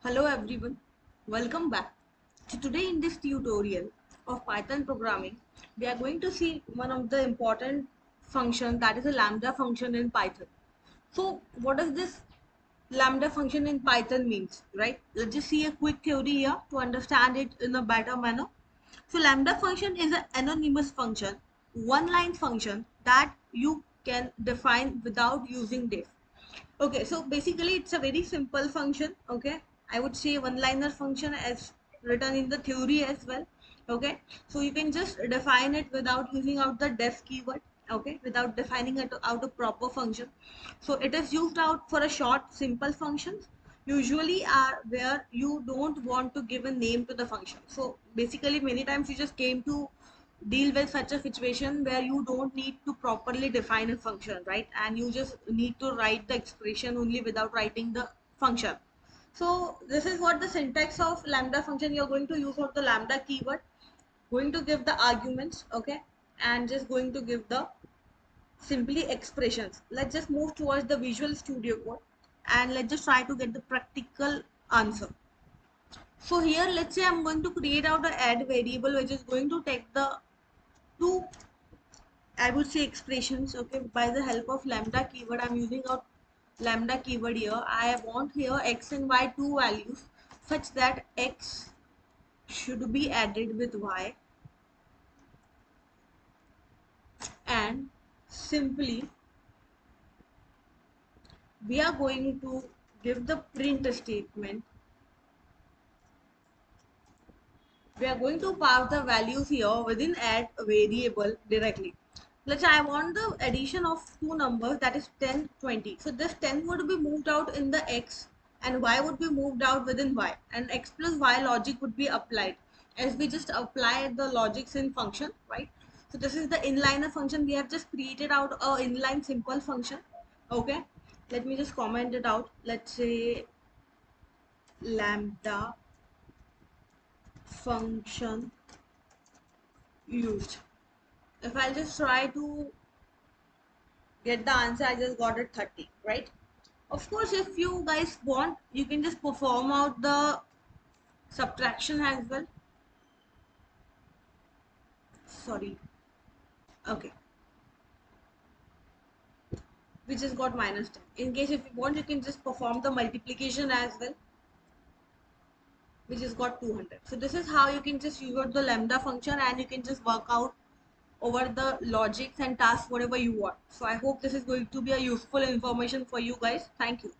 Hello everyone, welcome back. So today in this tutorial of Python programming, we are going to see one of the important function, that is a lambda function in Python. So what does this lambda function in Python means, right? Let's just see a quick theory here to understand it in a better manner. So lambda function is an anonymous function, one line function that you can define without using diff. Okay, so basically it's a very simple function. Okay, I would say one liner function as written in the theory as well. Okay, so you can just define it without using out the def keyword. Okay, without defining it out a proper function. So it is used out for a short simple functions, usually are where you don't want to give a name to the function. So basically many times you just came to deal with such a situation where you don't need to properly define a function, right? And you just need to write the expression only without writing the function. So this is what the syntax of lambda function. You're going to use of the lambda keyword, going to give the arguments, okay, and just going to give the simply expressions. Let's just move towards the Visual Studio Code and let's just try to get the practical answer. So here let's say I'm going to create out a add variable which is going to take the two, I would say, expressions. Okay, by the help of lambda keyword, I'm using a lambda keyword here. I want here x and y two values such that x should be added with y, and simply we are going to give the print statement. We are going to pass the values here within add variable directly. Let's say I want the addition of two numbers, that is 10, 20. So this 10 would be moved out in the x and y would be moved out within y, and x plus y logic would be applied as we just apply the logics in function, right? So this is the inliner function. We have just created out a inline simple function. Okay, let me just comment it out. Let's say lambda function used. If I'll just try to get the answer, I just got it 30, right? Of course, if you guys want, you can just perform out the subtraction as well. Sorry. Okay, we just got minus 10. In case if you want, you can just perform the multiplication as well. We just got 200. So this is how you can just use out the lambda function, and you can just work out over the logics and tasks whatever you want. So I hope this is going to be a useful information for you guys. Thank you.